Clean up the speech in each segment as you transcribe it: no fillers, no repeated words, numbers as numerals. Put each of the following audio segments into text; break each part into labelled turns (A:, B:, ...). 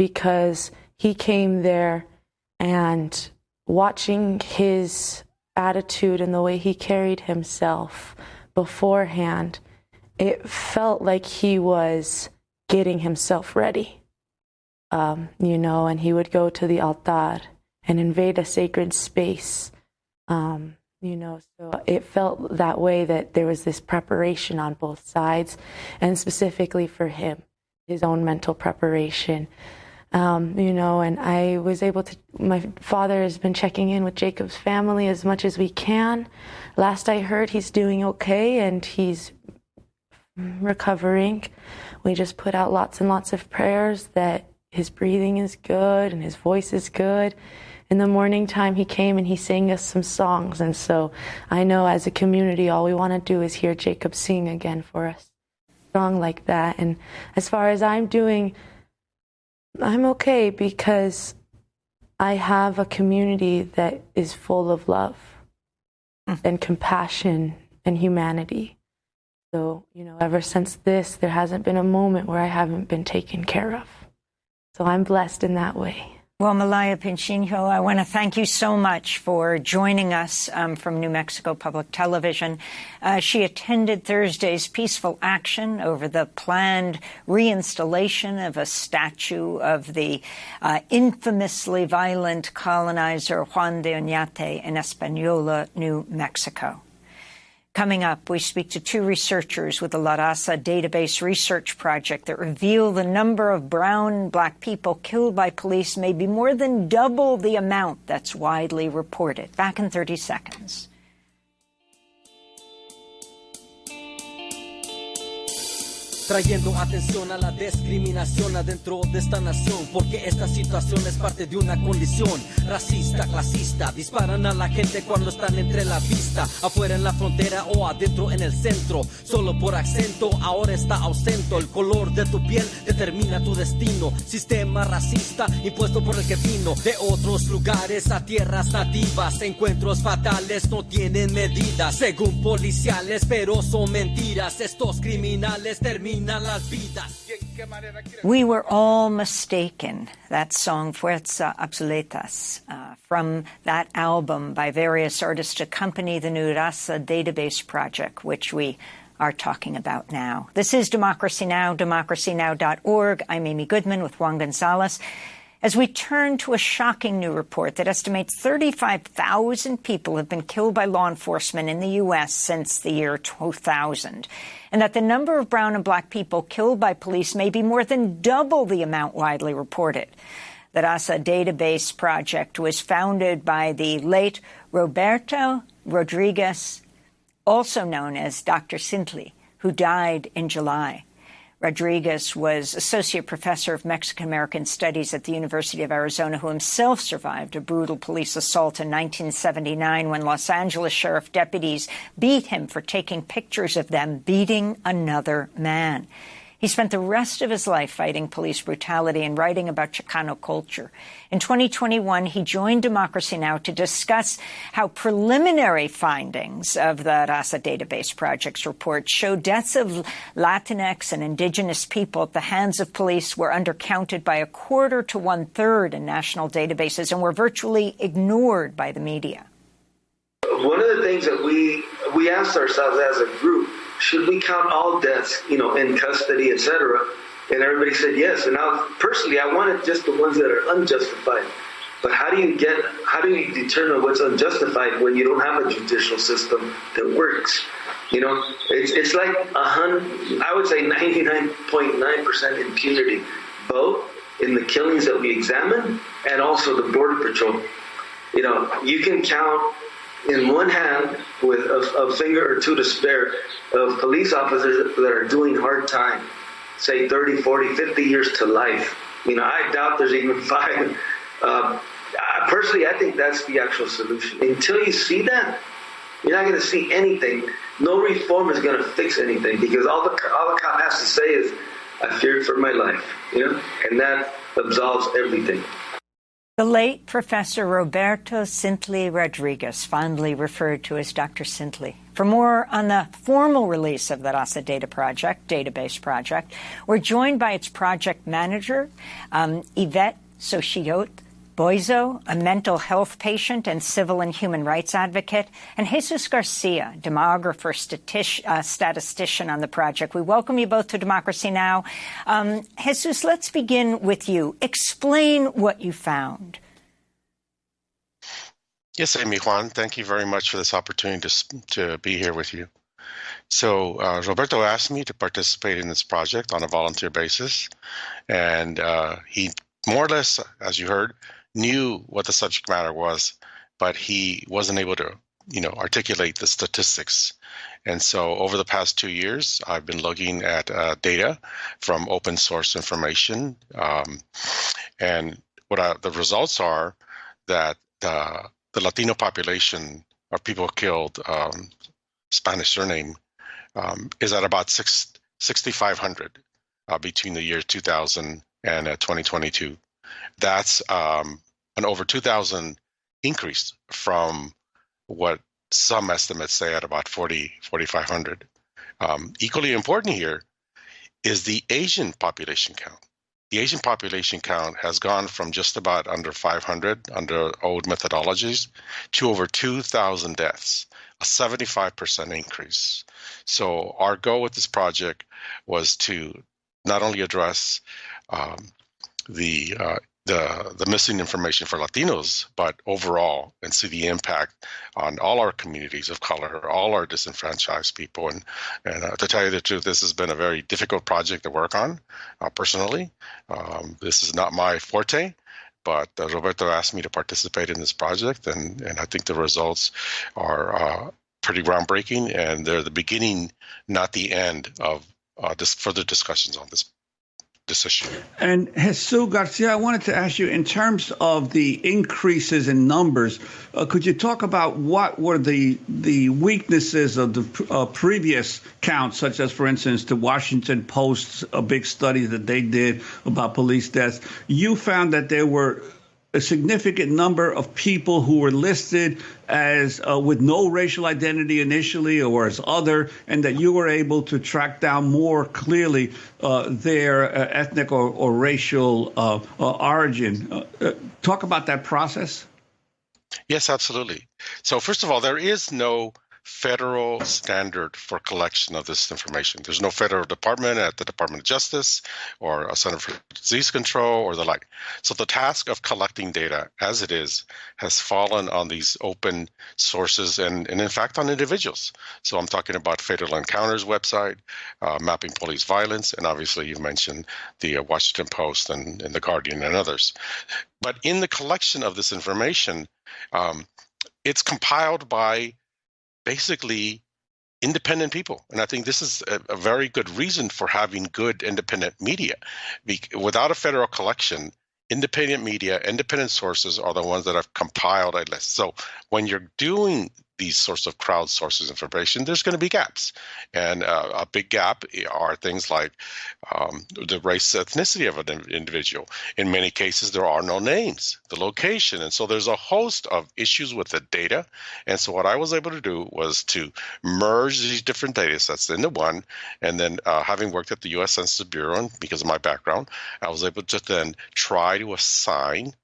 A: because he came there and watching his attitude and the way he carried himself beforehand, it felt like he was getting himself ready, and he would go to the altar and invade a sacred space, so it felt that way, that there was this preparation on both sides, and specifically for him, his own mental preparation. And I was able to, my father has been checking in with Jacob's family as much as we can. Last I heard, he's doing okay and he's recovering. We just put out lots and lots of prayers that his breathing is good and his voice is good. In the morning time, he came and he sang us some songs. And so I know as a community, all we want to do is hear Jacob sing again for us. A song like that. And as far as I'm doing, I'm okay because I have a community that is full of love and compassion and humanity. So, ever since this, there hasn't been a moment where I haven't been taken care of. So I'm blessed in that way.
B: Well, Malaya Pinchinho, I want to thank you so much for joining us from New Mexico Public Television. She attended Thursday's peaceful action over the planned reinstallation of a statue of the infamously violent colonizer Juan de Oñate in Española, New Mexico. Coming up, we speak to two researchers with the La Raza database research project that reveal the number of brown and black people killed by police may be more than double the amount that's widely reported. Back in 30 seconds.
C: Trayendo atención a la discriminación adentro de esta nación, porque esta situación es parte de una condición racista, clasista. Disparan a la gente cuando están entre la vista, afuera en la frontera o adentro en el centro. Solo por acento ahora está ausente. El color de tu piel determina tu destino. Sistema racista impuesto por el que vino de otros lugares a tierras nativas. Encuentros fatales no tienen medidas, según policiales, pero son mentiras. Estos criminales terminan.
B: We were all mistaken. That song, Fuerza Obsoletas, from that album by various artists to accompany the New Raza database project, which we are talking about now. This is Democracy Now!, democracynow.org. I'm Amy Goodman with Juan Gonzalez. As we turn to a shocking new report that estimates 35,000 people have been killed by law enforcement in the U.S. since the year 2000, and that the number of brown and black people killed by police may be more than double the amount widely reported. The Raza Database Project was founded by the late Roberto Rodriguez, also known as Dr. Sintli, who died in July. Rodriguez was Associate Professor of Mexican-American Studies at the University of Arizona, who himself survived a brutal police assault in 1979 when Los Angeles sheriff deputies beat him for taking pictures of them beating another man. He spent the rest of his life fighting police brutality and writing about Chicano culture. In 2021, he joined Democracy Now! To discuss how preliminary findings of the Raza Database Project's report show deaths of Latinx and indigenous people at the hands of police were undercounted by a quarter to one-third in national databases and were virtually ignored by the media.
D: One of the things that we asked ourselves as a group, should we count all deaths, in custody, etc.? And everybody said yes. And now, personally, I wanted just the ones that are unjustified. But how do you determine what's unjustified when you don't have a judicial system that works? It's like I would say 99.9% impunity, both in the killings that we examine and also the Border Patrol. You can count in one hand with a finger or two to spare of police officers that are doing hard time, say 30, 40, 50 years to life. I doubt there's even 5. Personally, I think that's the actual solution. Until you see that, you're not going to see anything. No reform is going to fix anything because all the cop has to say is, I feared for my life, and that absolves everything.
B: The late Professor Roberto Sintley Rodriguez, fondly referred to as Dr. Sintley. For more on the formal release of the RASA database project, we're joined by its project manager, Yvette Sochiot Boizo, a mental health patient and civil and human rights advocate, and Jesus Garcia, demographer, statistician on the project. We welcome you both to Democracy Now! Jesus, let's begin with you. Explain what you found.
E: Yes, Amy Juan, thank you very much for this opportunity to be here with you. So Roberto asked me to participate in this project on a volunteer basis, and he more or less, as you heard, knew what the subject matter was, but he wasn't able to, articulate the statistics. And so over the past 2 years, I've been looking at data from open source information. And what the results are that the Latino population of people killed, Spanish surname, is at about 6,500 between the year 2000 and 2022. That's an over 2,000 increase from what some estimates say at about 4,500. Equally important here is the Asian population count. The Asian population count has gone from just about under 500 under old methodologies to over 2,000 deaths, a 75% increase. So our goal with this project was to not only address the missing information for Latinos, but overall, and see the impact on all our communities of color, all our disenfranchised people. And to tell you the truth, this has been a very difficult project to work on personally. This is not my forte, but Roberto asked me to participate in this project, and I think the results are pretty groundbreaking, and they're the beginning, not the end, of further discussions on this issue. And
F: Jesus Garcia, I wanted to ask you, in terms of the increases in numbers, could you talk about what were the weaknesses of the previous counts, such as, for instance, the Washington Post's a big study that they did about police deaths? You found that there were a significant number of people who were listed as with no racial identity initially or as other, and that you were able to track down more clearly their ethnic or racial origin. Talk about that process.
E: Yes, absolutely. So first of all, there is no federal standard for collection of this information. There's no federal department at the Department of Justice or a Center for Disease Control or the like. So the task of collecting data as it is has fallen on these open sources and in fact on individuals. So I'm talking about Fatal Encounters website, Mapping Police Violence, and obviously you've mentioned the Washington Post and the Guardian and others. But in the collection of this information, it's compiled by basically independent people. And I think this is a very good reason for having good independent media. Without a federal collection, independent media, independent sources are the ones that have compiled a list. So when you're doing these sorts of crowdsources information, there's going to be gaps. And a big gap are things like the race, ethnicity of an individual. In many cases, there are no names, the location. And so there's a host of issues with the data. And so what I was able to do was to merge these different data sets into one. And then having worked at the U.S. Census Bureau, and because of my background, I was able to then try to assign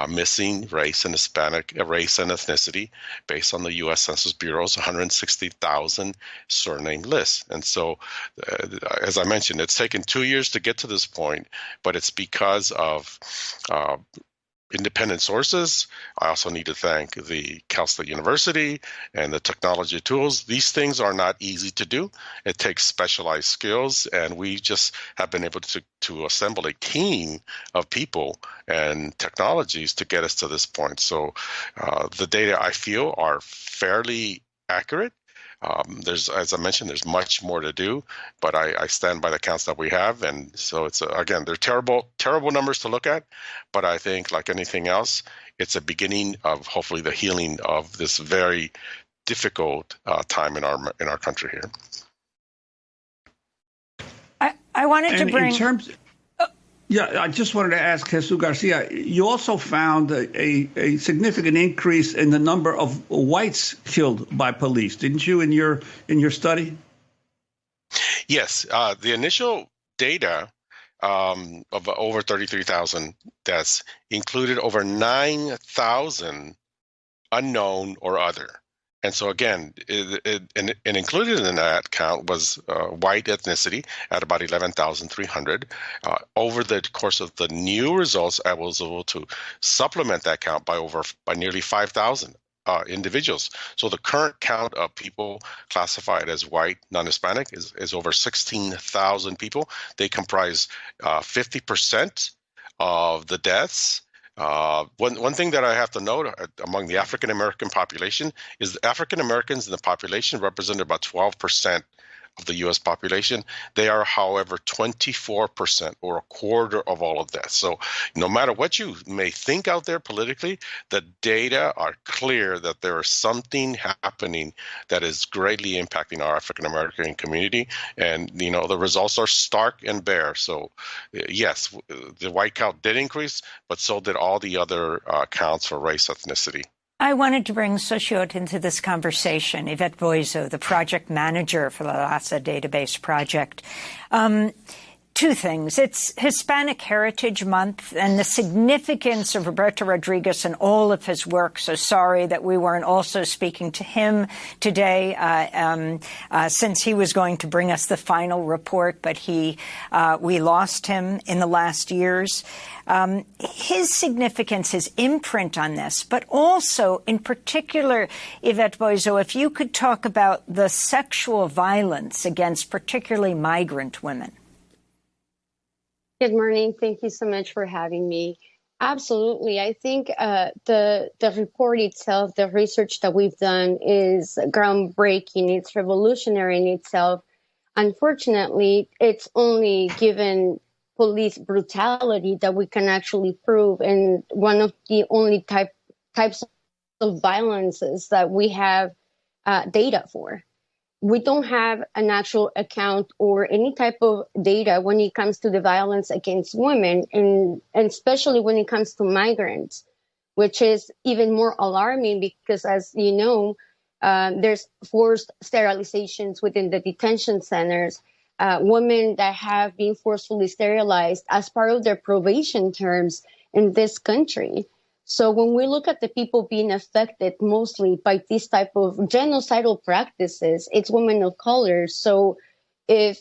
E: missing race and race and ethnicity based on the U.S. Census Bureau's 160,000 surname list. And so, as I mentioned, it's taken 2 years to get to this point, but it's because of independent sources. I also need to thank the Cal State University and the technology tools. These things are not easy to do. It takes specialized skills, and we just have been able to assemble a team of people and technologies to get us to this point. So the data, I feel, are fairly accurate. As I mentioned, there's much more to do, but I stand by the counts that we have. And so it's, again, they're terrible numbers to look at, but I think like anything else, it's a beginning of hopefully the healing of this very difficult time in our country here.
B: I wanted to bring...
F: Yeah, I just wanted to ask Jesus Garcia, you also found a significant increase in the number of whites killed by police, didn't you, in your study?
E: Yes, the initial data of over 33,000 deaths included over 9,000 unknown or other. And so again, and included in that count was white ethnicity at about 11,300. Over the course of the new results, I was able to supplement that count by nearly 5,000 individuals. So the current count of people classified as white, non-Hispanic is over 16,000 people. They comprise 50% of the deaths. One thing that I have to note among the African American population is the African Americans in the population represent about 12% of the U.S. population. They are, however, 24% or a quarter of all of that. So no matter what you may think out there politically, the data are clear that there is something happening that is greatly impacting our African American community. And, the results are stark and bare. So yes, the white count did increase, but so did all the other counts for race, ethnicity.
B: I wanted to bring Xochitl into this conversation, Yvette Boiso, the project manager for the LASA database project. Two things. It's Hispanic Heritage Month and the significance of Roberto Rodriguez and all of his work. So sorry that we weren't also speaking to him today since he was going to bring us the final report, but we lost him in the last years. His significance, his imprint on this, but also in particular, Yvette Boiso, if you could talk about the sexual violence against particularly migrant women.
G: Good morning. Thank you so much for having me. Absolutely. I think the report itself, the research that we've done is groundbreaking. It's revolutionary in itself. Unfortunately, it's only given police brutality that we can actually prove. And one of the only types of violences that we have data for. We don't have an actual account or any type of data when it comes to the violence against women, and especially when it comes to migrants, which is even more alarming because, as you know, there's forced sterilizations within the detention centers, women that have been forcefully sterilized as part of their probation terms in this country. So when we look at the people being affected mostly by this type of genocidal practices, it's women of color. So if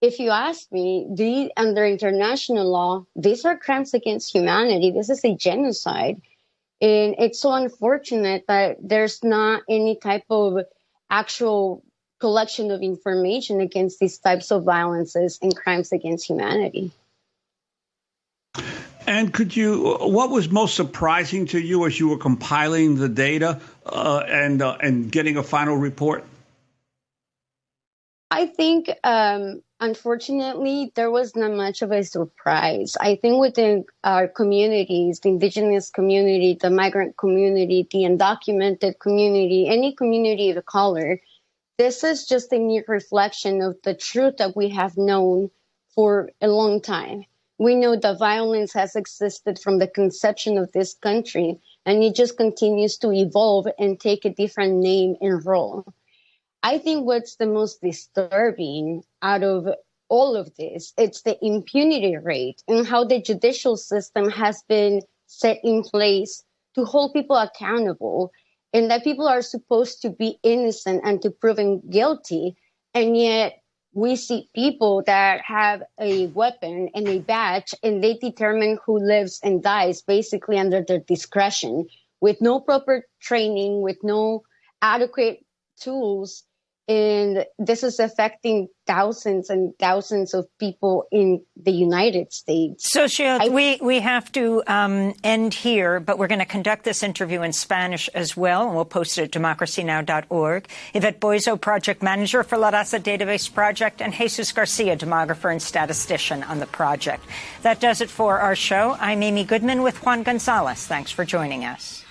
G: you ask me, under international law, these are crimes against humanity. This is a genocide. And it's so unfortunate that there's not any type of actual collection of information against these types of violences and crimes against humanity.
F: And what was most surprising to you as you were compiling the data and getting a final report?
G: I think, unfortunately, there was not much of a surprise. I think within our communities, the indigenous community, the migrant community, the undocumented community, any community of color, this is just a mere reflection of the truth that we have known for a long time. We know that violence has existed from the conception of this country, and it just continues to evolve and take a different name and role. I think what's the most disturbing out of all of this, it's the impunity rate and how the judicial system has been set in place to hold people accountable, and that people are supposed to be innocent and to proven guilty, and yet we see people that have a weapon and a badge, and they determine who lives and dies basically under their discretion with no proper training, with no adequate tools. And this is affecting thousands and thousands of people in the United States.
B: Xochitl, we have to end here, but we're going to conduct this interview in Spanish as well, and we'll post it at democracynow.org. Yvette Boiso, project manager for La Raza Database Project, and Jesus Garcia, demographer and statistician on the project. That does it for our show. I'm Amy Goodman with Juan Gonzalez. Thanks for joining us.